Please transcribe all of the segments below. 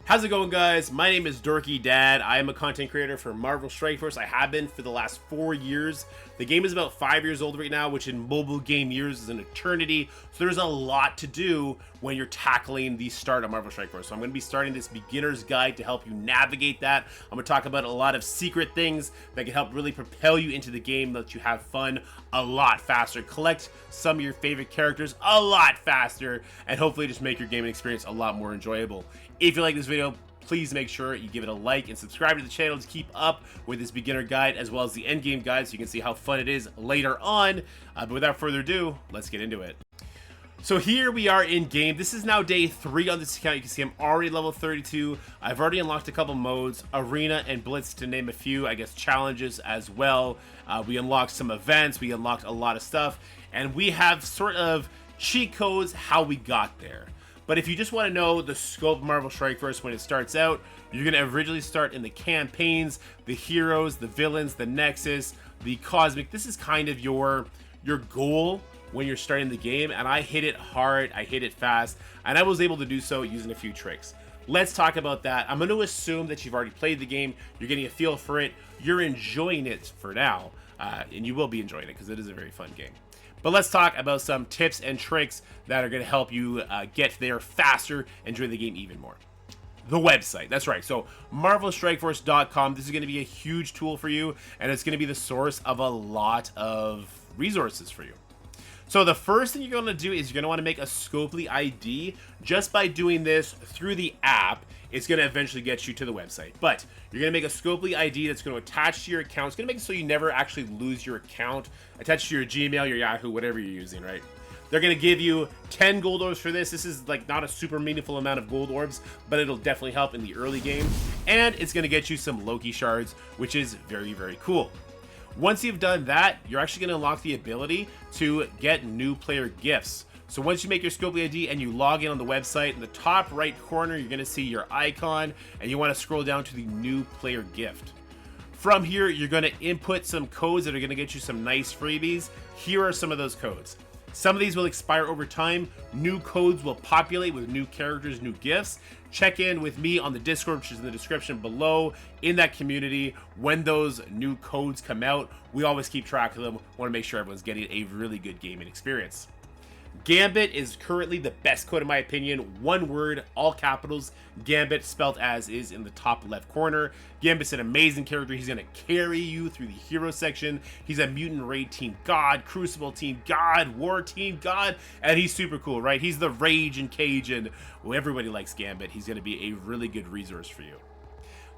How's it going, guys? My name is Dorky Dad. I am a content creator for Marvel Strike Force. I have been for the last 4 years. The game is about 5 years old right now, which in mobile game years is an eternity. So there's a lot to do when you're tackling the start of Marvel Strike Force. So I'm going to be starting this beginner's guide to help you navigate that. I'm going to talk about a lot of secret things that can help really propel you into the game, let you have fun a lot faster, collect some of your favorite characters a lot faster, and hopefully just make your gaming experience a lot more enjoyable. If you like this video, please make sure you give it a like and subscribe to the channel to keep up with this beginner guide as well as the end game guide so you can see how fun it is later on. But without further ado, let's get into it. So here we are in game. This is now day 3 on this account. You can see I'm already level 32. I've already unlocked a couple modes, Arena and Blitz to name a few, I guess challenges as well. We unlocked some events, we unlocked a lot of stuff, and we have sort of cheat codes how we got there. But if you just want to know the scope of Marvel Strike Force when it starts out, you're going to originally start in the campaigns, the heroes, the villains, the Nexus, the Cosmic. This is kind of your goal when you're starting the game, and I hit it hard, I hit it fast, and I was able to do so using a few tricks. Let's talk about that. I'm going to assume that you've already played the game, you're getting a feel for it, you're enjoying it for now, and you will be enjoying it because it is a very fun game. But let's talk about some tips and tricks that are going to help you get there faster and enjoy the game even more. The website, that's right. So marvelstrikeforce.com, this is going to be a huge tool for you, and it's going to be the source of a lot of resources for you. So the first thing you're going to do is you're going to want to make a Scopely ID. Just by doing this through the app, it's going to eventually get you to the website. But you're going to make a Scopely ID that's going to attach to your account. It's going to make it so you never actually lose your account. Attach to your Gmail, your Yahoo, whatever you're using, right? They're going to give you 10 gold orbs for this. This is like not a super meaningful amount of gold orbs, but it'll definitely help in the early game. And it's going to get you some Loki shards, which is very, very cool. Once you've done that, you're actually going to unlock the ability to get new player gifts. So once you make your Scopely ID and you log in on the website, in the top right corner, you're going to see your icon, and you want to scroll down to the new player gift. From here, you're going to input some codes that are going to get you some nice freebies. Here are some of those codes. Some of these will expire over time. New codes will populate with new characters, new gifts. Check in with me on the Discord, which is in the description below, in that community. When those new codes come out, we always keep track of them. Want to make sure everyone's getting a really good gaming experience. Gambit is currently the best code in my opinion. One word, all capitals, Gambit, spelled as is in the top left corner. Gambit's an amazing character. He's going to carry you through the hero section. He's a mutant raid team god, crucible team god, war team god, and he's super cool, right? He's the rage and Cajun. Well, everybody likes Gambit. He's going to be a really good resource for you.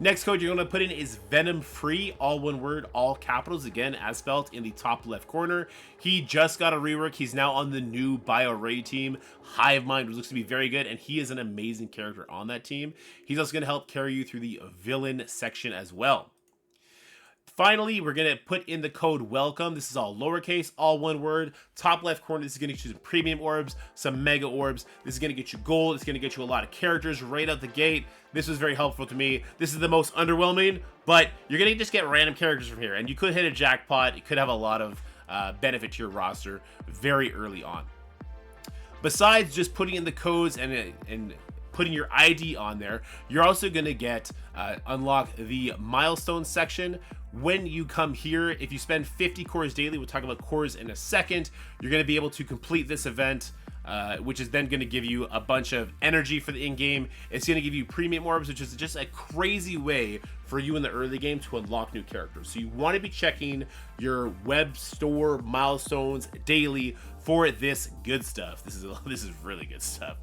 Next code you're going to put in is Venom Free, all one word, all capitals, again, as spelled in the top left corner. He just got a rework. He's now on the new Bio Raid team, Hive Mind, which looks to be very good, and he is an amazing character on that team. He's also going to help carry you through the villain section as well. Finally, we're going to put in the code WELCOME. This is all lowercase, all one word. Top left corner, this is going to get you some premium orbs, some mega orbs. This is going to get you gold. It's going to get you a lot of characters right out the gate. This was very helpful to me. This is the most underwhelming, but you're going to just get random characters from here. And you could hit a jackpot. It could have a lot of benefit to your roster very early on. Besides just putting in the codes and putting your ID on there, you're also going to get unlock the milestone section. When you come here, if you spend 50 cores daily, we'll talk about cores in a second, you're going to be able to complete this event, which is then going to give you a bunch of energy for the in-game. It's going to give you premium orbs, which is just a crazy way for you in the early game to unlock new characters. So you want to be checking your web store milestones daily for this good stuff. This is really good stuff.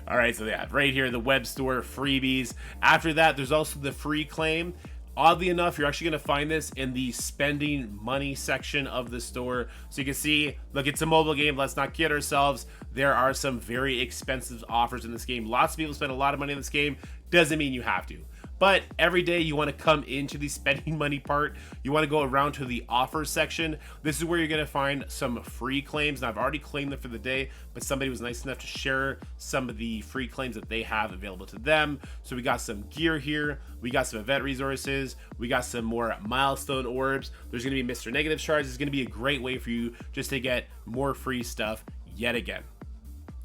All right, so yeah, right here, the web store freebies. After that, there's also the free claim. Oddly enough, you're actually going to find this in the spending money section of the store. So you can see, look, it's a mobile game. Let's not kid ourselves. There are some very expensive offers in this game. Lots of people spend a lot of money in this game. Doesn't mean you have to. But every day you want to come into the spending money part. You want to go around to the offers section. This is where you're going to find some free claims. And I've already claimed them for the day, but somebody was nice enough to share some of the free claims that they have available to them. So we got some gear here. We got some event resources. We got some more milestone orbs. There's going to be Mr. Negative shards. It's going to be a great way for you just to get more free stuff yet again.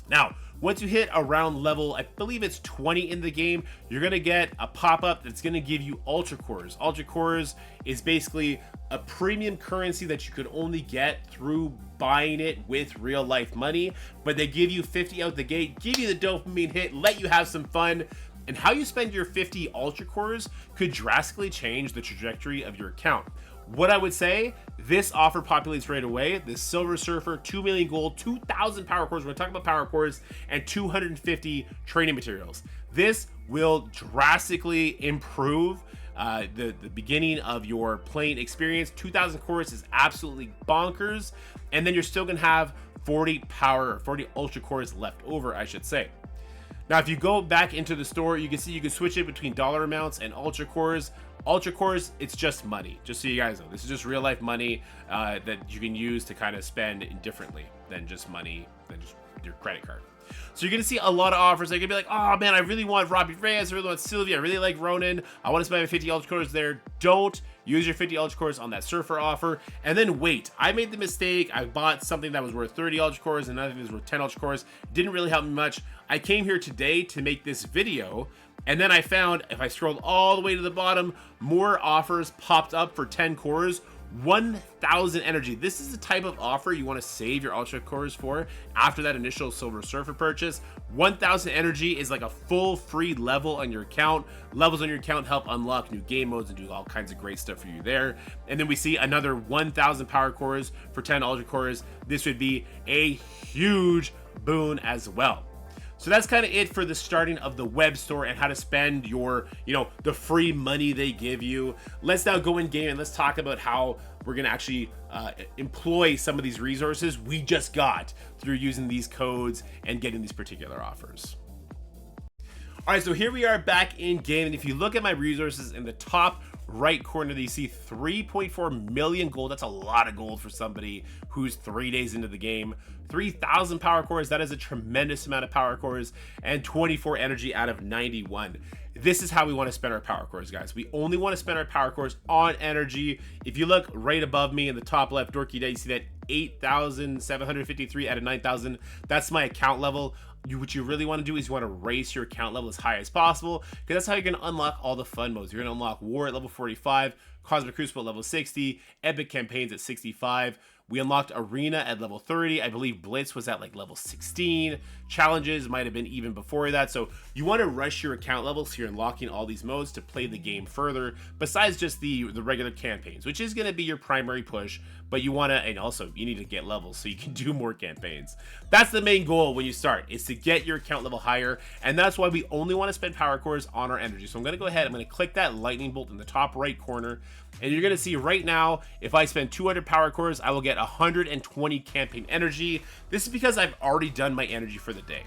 Now, Once you hit around level, I believe it's 20 in the game, you're gonna get a pop-up that's gonna give you Ultra Cores. Ultra Cores is basically a premium currency that you could only get through buying it with real life money, but they give you 50 out the gate, give you the dopamine hit, let you have some fun. And how you spend your 50 Ultra Cores could drastically change the trajectory of your account. What I would say, this offer populates right away. The Silver Surfer, 2 million gold, 2,000 power cores. We're talking about power cores, and 250 training materials. This will drastically improve the beginning of your playing experience. 2,000 cores is absolutely bonkers. And then you're still gonna have 40 Ultra Cores left over, I should say. Now, if you go back into the store, you can see you can switch it between dollar amounts and Ultra Cores. Ultra Cores, it's just money, just so you guys know. This is just real life money that you can use to kind of spend differently than just money, than just your credit card. So you're gonna see a lot of offers. They're gonna be like, oh man, I really want Robbie Reyes, I really want Sylvia, I really like Ronan, I want to spend my 50 Ultra Cores there. Don't use your 50 Ultra Cores on that Surfer offer, and then wait. I made the mistake. I bought something that was worth 30 Ultra Cores and another thing was worth 10 Ultra Cores. Didn't really help me much. I came here today to make this video, and then I found, if I scrolled all the way to the bottom, more offers popped up for 10 cores, 1,000 energy. This is the type of offer you want to save your Ultra Cores for after that initial Silver Surfer purchase. 1,000 energy is like a full free level on your account. Levels on your account help unlock new game modes and do all kinds of great stuff for you there. And then we see another 1,000 power cores for 10 Ultra Cores. This would be a huge boon as well. So that's kind of it for the starting of the web store and how to spend your, the free money they give you. Let's now go in game and let's talk about how we're going to actually employ some of these resources we just got through using these codes and getting these particular offers. All right, so here we are back in game. And if you look at my resources in the top right corner, you see 3.4 million gold. That's a lot of gold for somebody who's 3 days into the game. 3,000 power cores. That is a tremendous amount of power cores, and 24 energy out of 91. This is how we want to spend our power cores, guys. We only want to spend our power cores on energy. If you look right above me in the top left, Dorky Day, you see that 8,753 out of 9,000. That's my account level. What you really want to do is you want to raise your account level as high as possible, because that's how you're going to unlock all the fun modes. You're going to unlock War at level 45, Cosmic Crucible at level 60, Epic Campaigns at 65. We unlocked Arena at level 30. I believe Blitz was at like level 16. Challenges might have been even before that. So you want to rush your account level so you're unlocking all these modes to play the game further, besides just the regular campaigns, which is going to be your primary push. But you want to, and also you need to get levels so you can do more campaigns. That's the main goal when you start, is to get your account level higher. And that's why we only want to spend power cores on our energy. So I'm going to go ahead, I'm going to click that lightning bolt in the top right corner. And you're going to see right now, if I spend 200 power cores, I will get 120 campaign energy. This is because I've already done my energy for the day.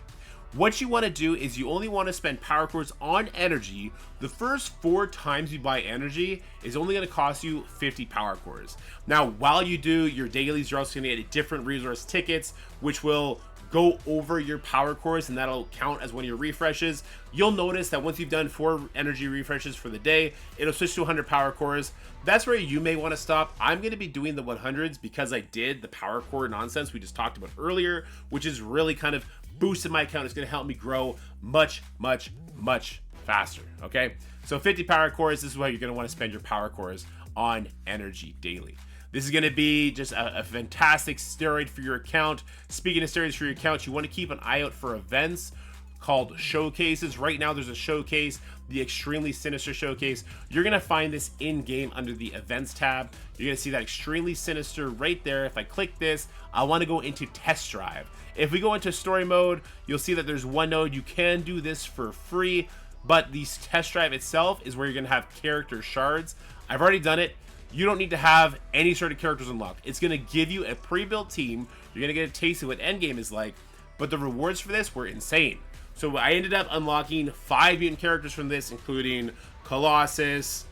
What you want to do is you only want to spend power cores on energy. The first 4 times you buy energy is only going to cost you 50 power cores. Now, while you do your dailies, you're also going to get different resource tickets, which will go over your power cores, and that'll count as one of your refreshes. You'll notice that once you've done 4 energy refreshes for the day, it'll switch to 100 power cores. That's where you may want to stop. I'm going to be doing the 100s because I did the power core nonsense we just talked about earlier, which is really kind of boosted my account. It's going to help me grow much, much, much faster. Okay, so 50 power cores. This is why you're going to want to spend your power cores on energy daily. This is going to be just a fantastic steroid for your account. Speaking of steroids for your account, you want to keep an eye out for events called showcases. Right now there's a showcase, the Extremely Sinister showcase. You're going to find this in game under the events tab. You're going to see that Extremely Sinister right there. If I click this, I want to go into test drive. If we go into story mode, you'll see that there's one node. You can do this for free, but the test drive itself is where you're going to have character shards. I've already done it. You don't need to have any sort of characters unlocked. It's going to give you a pre-built team. You're going to get a taste of what endgame is like, but the rewards for this were insane. So I ended up unlocking 5 mutant characters from this, including Colossus,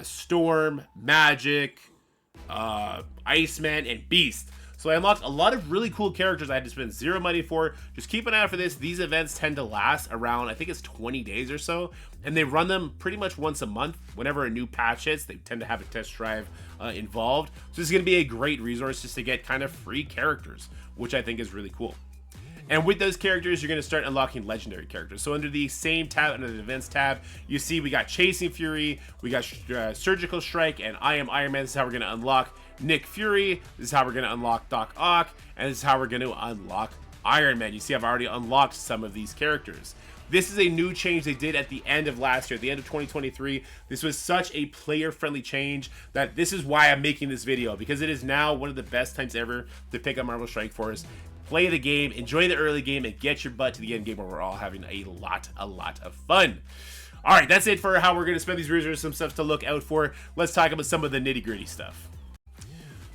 Storm, Magic, Iceman, and Beast. So I unlocked a lot of really cool characters I had to spend 0 money for. Just keep an eye out for this. These events tend to last around, I think it's 20 days or so. And they run them pretty much once a month. Whenever a new patch hits, they tend to have a test drive involved. So this is going to be a great resource just to get kind of free characters, which I think is really cool. And with those characters, you're going to start unlocking legendary characters. So under the same tab, under the events tab, you see we got Chasing Fury, we got Surgical Strike, and I Am Iron Man. This is how we're going to unlock Nick Fury. This is how we're going to unlock Doc Ock. And this is how we're going to unlock Iron Man. You see I've already unlocked some of these characters. This is a new change they did at the end of last year, at the end of 2023. This was such a player-friendly change that this is why I'm making this video, because it is now one of the best times ever to pick up Marvel Strike Force, play the game, enjoy the early game, and get your butt to the end game where we're all having a lot of fun. All right, that's it for how we're going to spend these resources, some stuff to look out for. Let's talk about some of the nitty-gritty stuff.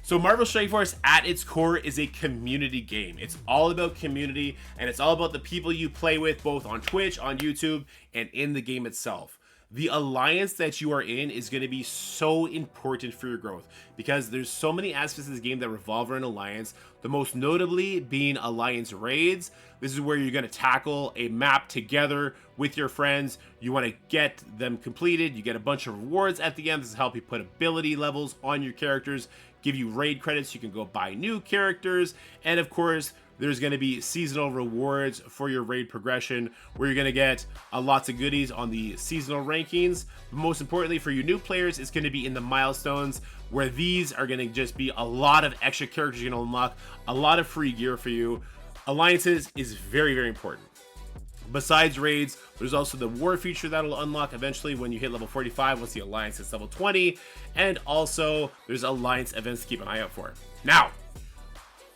So Marvel Strike Force at its core is a community game. It's all about community, and it's all about the people you play with, both on Twitch, on YouTube, and in the game itself. The alliance that you are in is going to be so important for your growth because there's so many aspects of this game that revolve around alliance, the most notably being alliance raids. This is where you're going to tackle a map together with your friends. You want to get them completed. You get a bunch of rewards at the end. This is help you put ability levels on your characters, give you raid credits. You can go buy new characters, and of course there's going to be seasonal rewards for your raid progression where you're going to get lots of goodies on the seasonal rankings. But most importantly for you new players, it's going to be in the milestones, where these are going to just be a lot of extra characters you're going to unlock, a lot of free gear for you. Alliances is very important. Besides raids, there's also the war feature that'll unlock eventually when you hit level 45 once the alliance is level 20, and also there's alliance events to keep an eye out for. Now,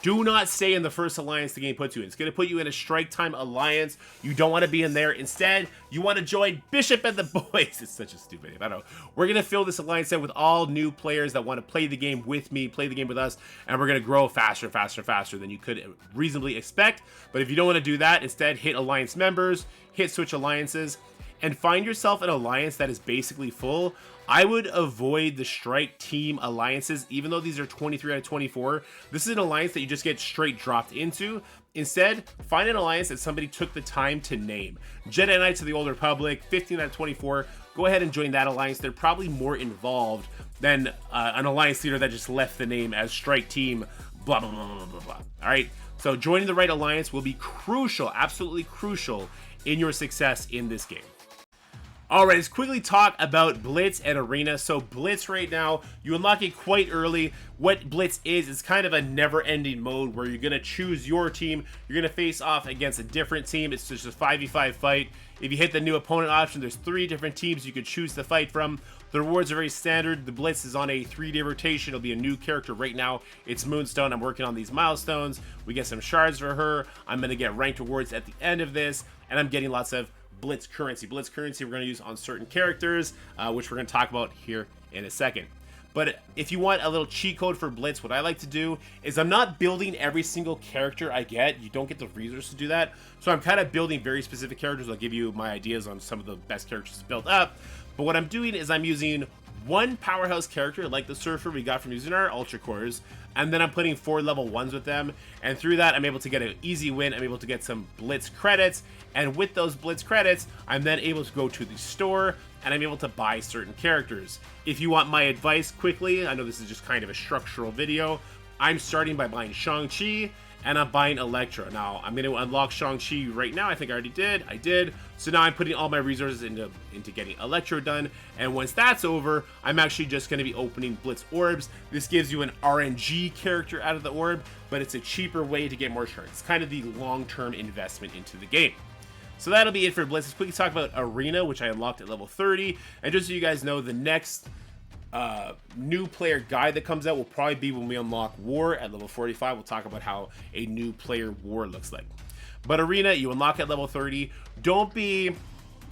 do not stay in the first alliance the game puts you in. It's going to put you in a strike time alliance. You don't want to be in there. Instead, you want to join Bishop and the Boys. It's such a stupid name. I don't know. We're going to fill this alliance set with all new players that want to play the game with me, play the game with us, and we're going to grow faster than you could reasonably expect. But if you don't want to do that, instead hit alliance members, hit switch alliances, and find yourself an alliance that is basically full. I would avoid the strike team alliances, even though these are 23 out of 24. This is an alliance that you just get straight dropped into. Instead, find an alliance that somebody took the time to name. Jedi Knights of the Old Republic, 15 out of 24. Go ahead and join that alliance. They're probably more involved than an alliance leader that just left the name as strike team, blah, blah, blah, blah, blah, blah. All right, so joining the right alliance will be crucial, absolutely crucial in your success in this game. Alright, let's quickly talk about Blitz and Arena. So Blitz right now, you unlock it quite early. What Blitz is kind of a never-ending mode where you're going to choose your team. You're going to face off against a different team. It's just a 5v5 fight. If you hit the new opponent option, there's 3 different teams you could choose to fight from. The rewards are very standard. The Blitz is on a 3-day rotation. It'll be a new character right now. It's Moonstone. I'm working on these milestones. We get some shards for her. I'm going to get ranked rewards at the end of this, and I'm getting lots of Blitz currency. Blitz currency we're going to use on certain characters, which we're going to talk about here in a second. But if you want a little cheat code for Blitz, what I like to do is I'm not building every single character I get. You don't get the resources to do that. So I'm kind of building very specific characters. I'll give you my ideas on some of the best characters to build up. But what I'm doing is I'm using one powerhouse character like the Surfer we got from using our Ultra Cores, and then I'm putting 4 level 1s with them, and through that I'm able to get an easy win. I'm able to get some Blitz credits, and with those Blitz credits I'm then able to go to the store and I'm able to buy certain characters. If you want my advice quickly, I know this is just kind of a structural video, I'm starting by buying Shang-Chi, and I'm buying Elektra. Now, I'm going to unlock Shang-Chi right now. I think I already did. I did. So now I'm putting all my resources into getting Elektra done. And once that's over, I'm actually just going to be opening Blitz Orbs. This gives you an RNG character out of the orb, but it's a cheaper way to get more shards. It's kind of the long-term investment into the game. So that'll be it for Blitz. Let's quickly talk about Arena, which I unlocked at level 30. And just so you guys know, the next new player guide that comes out will probably be when we unlock War at level 45. We'll talk about how a new player War looks like. But Arena, you unlock at level 30. Don't be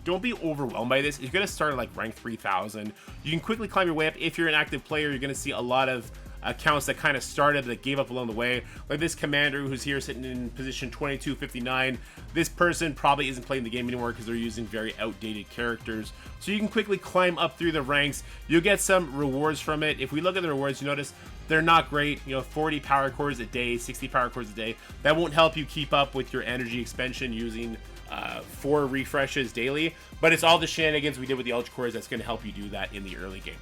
overwhelmed by this. You're going to start at like rank 3000. You can quickly climb your way up. If you're an active player, you're going to see a lot of accounts that kind of started that gave up along the way, like this commander who's here sitting in position 2259. This person probably isn't playing the game anymore because they're using very outdated characters. So you can quickly climb up through the ranks. You'll get some rewards from it. If we look at the rewards, you notice they're not great. 40 power cores a day, 60 power cores a day. That won't help you keep up with your energy expansion using 4 refreshes daily, but it's all the shenanigans we did with the Ultra Cores that's going to help you do that in the early game.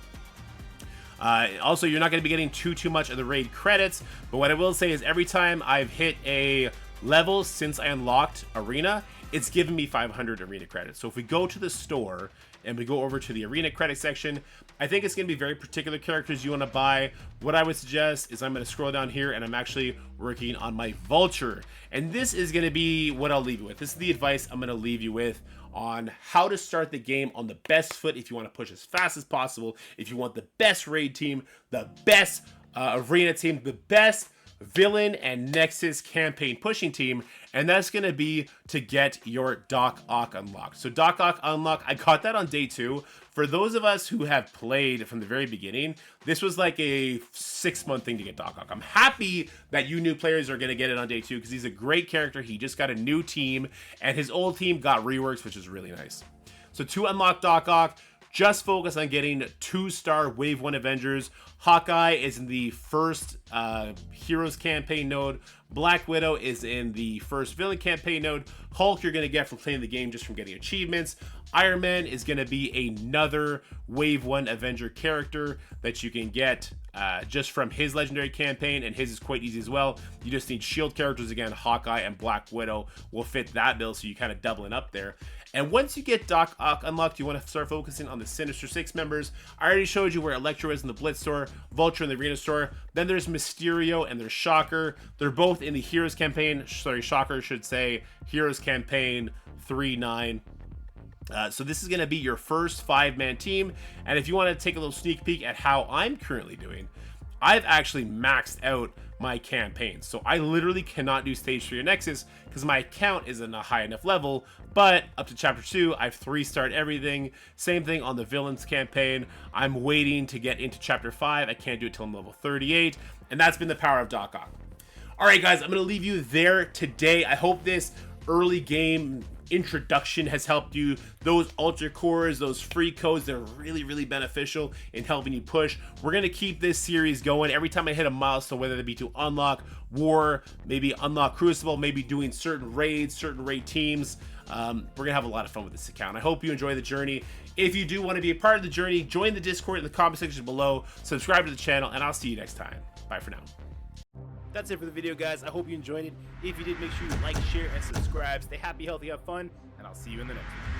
Also, you're not going to be getting too much of the raid credits, but what I will say is every time I've hit a levels since I unlocked Arena, it's given me 500 Arena credits. So if we go to the store and we go over to the Arena credit section, I think it's going to be very particular characters you want to buy. What I would suggest is I'm going to scroll down here, and I'm actually working on my Vulture. And this is going to be what I'll leave you with. This is the advice I'm going to leave you with on how to start the game on the best foot if you want to push as fast as possible, if you want the best raid team, the best arena team, the best villain and Nexus campaign pushing team, and that's going to be to get your Doc Ock unlocked. So Doc Ock unlock, I got that on day 2. For those of us who have played from the very beginning, this was like a 6-month thing to get Doc Ock. I'm happy that you new players are going to get it on day 2 because he's a great character. He just got a new team, and his old team got reworks, which is really nice. So to unlock Doc Ock, just focus on getting 2-star Wave 1 Avengers. Hawkeye is in the first Heroes campaign node. Black Widow is in the first Villain campaign node. Hulk you're going to get from playing the game just from getting achievements. Iron Man is going to be another Wave 1 Avenger character that you can get just from his legendary campaign, and his is quite easy as well. You just need shield characters again. Hawkeye and Black Widow will fit that bill, so you kind of doubling up there. And once you get Doc Ock unlocked, you want to start focusing on the Sinister Six members. I already showed you where Electro is in the Blitz store, Vulture in the Arena store. Then there's Mysterio and there's Shocker. They're both in the Heroes campaign. Sorry, Shocker should say Heroes campaign 3-9. So this is going to be your first 5-man team. And if you want to take a little sneak peek at how I'm currently doing, I've actually maxed out my campaign. So I literally cannot do stage 3 or Nexus because my account isn't a high enough level, but up to chapter 2, I've 3-starred everything. Same thing on the Villains campaign. I'm waiting to get into chapter 5. I can't do it till I'm level 38. And that's been the power of Doc Ock. All right, guys, I'm going to leave you there today. I hope this early game introduction has helped you. Those ultra cores, those free codes, they're really beneficial in helping you push. We're going to keep this series going. Every time I hit a milestone, whether it be to unlock War, maybe unlock Crucible, maybe doing certain raids, certain raid teams, we're gonna have a lot of fun with this account. I hope you enjoy the journey. If you do want to be a part of the journey, join the Discord in the comment section below, subscribe to the channel, and I'll see you next time. Bye for now. That's it for the video, guys. I hope you enjoyed it. If you did, make sure you like, share, and subscribe. Stay happy, healthy, have fun, and I'll see you in the next one.